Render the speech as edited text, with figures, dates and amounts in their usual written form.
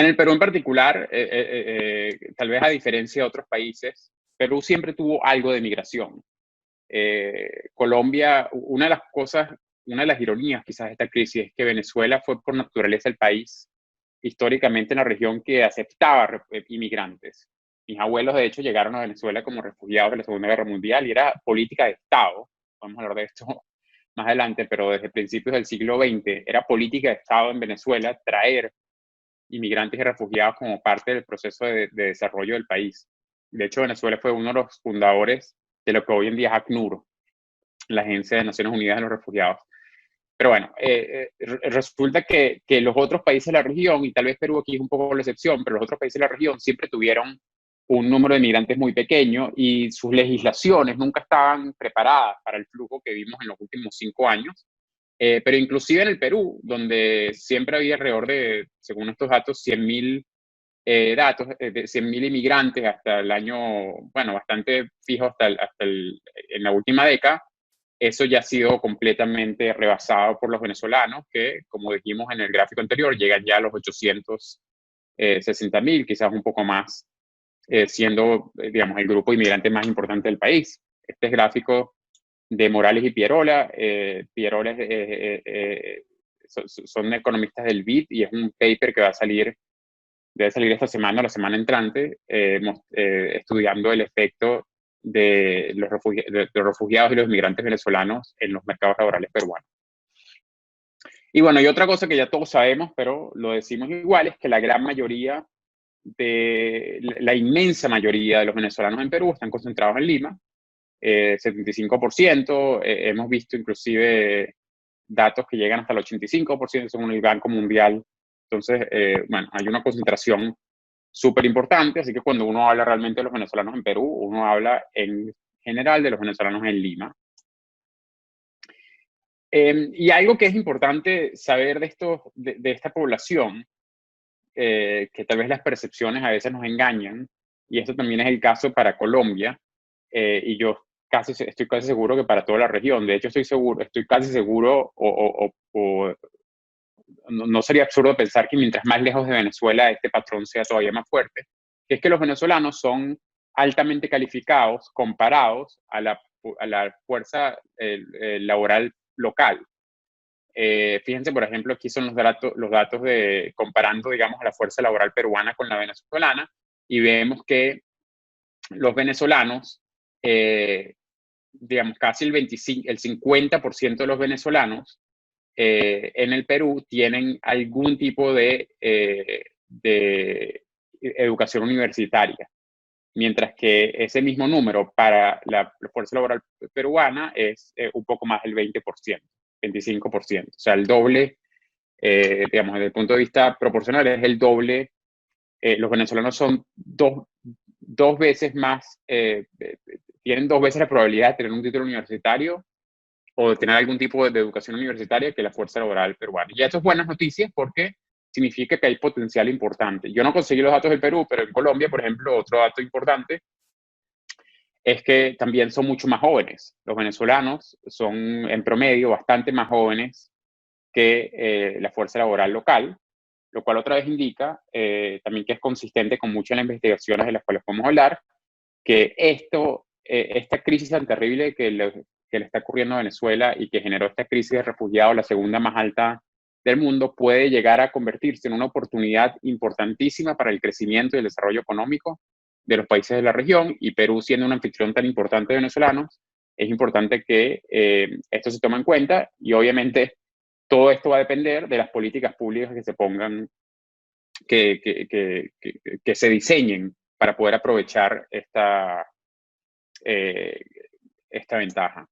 En el Perú en particular, tal vez a diferencia de otros países, Perú siempre tuvo algo de migración. Colombia, una de las ironías quizás de esta crisis es que Venezuela fue por naturaleza el país históricamente en la región que aceptaba inmigrantes. Mis abuelos, de hecho, llegaron a Venezuela como refugiados de la Segunda Guerra Mundial y era política de Estado. Vamos a hablar de esto más adelante, pero desde principios del siglo XX era política de Estado en Venezuela traer inmigrantes y refugiados como parte del proceso de desarrollo del país. De hecho, Venezuela fue uno de los fundadores de lo que hoy en día es ACNUR, la Agencia de Naciones Unidas de los Refugiados. Pero bueno, resulta que los otros países de la región, y tal vez Perú aquí es un poco la excepción, pero los otros países de la región siempre tuvieron un número de migrantes muy pequeño y sus legislaciones nunca estaban preparadas para el flujo que vimos en los últimos 5 años. Pero inclusive en el Perú, donde siempre había alrededor de, según estos datos, 100.000 de 100.000 inmigrantes hasta el año, bueno, bastante fijo en la última década, eso ya ha sido completamente rebasado por los venezolanos, que, como dijimos en el gráfico anterior, llegan ya a los 860.000, quizás un poco más, siendo, digamos, el grupo inmigrante más importante del país. Este es gráfico de Morales y Pierola. Pierola son economistas del BID y es un paper que debe salir esta semana o la semana entrante, estudiando el efecto de los refugiados y los migrantes venezolanos en los mercados laborales peruanos. Y bueno, y otra cosa que ya todos sabemos, pero lo decimos igual, es que la inmensa mayoría de los venezolanos en Perú están concentrados en Lima, 75%, hemos visto inclusive datos que llegan hasta el 85% según el Banco Mundial. Entonces, bueno, hay una concentración súper importante, así que cuando uno habla realmente de los venezolanos en Perú, uno habla en general de los venezolanos en Lima. Y algo que es importante saber de esta población, que tal vez las percepciones a veces nos engañan, y esto también es el caso para Colombia, y yo estoy casi seguro que para toda la región. De hecho, estoy casi seguro, no sería absurdo pensar que mientras más lejos de Venezuela este patrón sea todavía más fuerte, que es que los venezolanos son altamente calificados comparados a la fuerza laboral local. Fíjense, por ejemplo, aquí son los datos comparando, digamos, a la fuerza laboral peruana con la venezolana, y vemos que los venezolanos, digamos, casi el 50% de los venezolanos en el Perú tienen algún tipo de educación universitaria, mientras que ese mismo número para la fuerza laboral peruana es un poco más del 20%, 25%. O sea, el doble, digamos, desde el punto de vista proporcional, es el doble. Los venezolanos son dos veces más, tienen 2 veces la probabilidad de tener un título universitario o de tener algún tipo de educación universitaria que la fuerza laboral peruana. Y esto es buenas noticias porque significa que hay potencial importante. Yo no conseguí los datos del Perú, pero en Colombia, por ejemplo, otro dato importante es que también son mucho más jóvenes. Los venezolanos son en promedio bastante más jóvenes que la fuerza laboral local, lo cual otra vez indica también que es consistente con muchas de las investigaciones de las cuales podemos hablar, que esta crisis tan terrible que le está ocurriendo a Venezuela y que generó esta crisis de refugiados, la segunda más alta del mundo, puede llegar a convertirse en una oportunidad importantísima para el crecimiento y el desarrollo económico de los países de la región, y Perú, siendo un anfitrión tan importante de venezolanos, es importante que esto se tome en cuenta, y obviamente todo esto va a depender de las políticas públicas que se pongan, que se diseñen para poder aprovechar esta ventaja.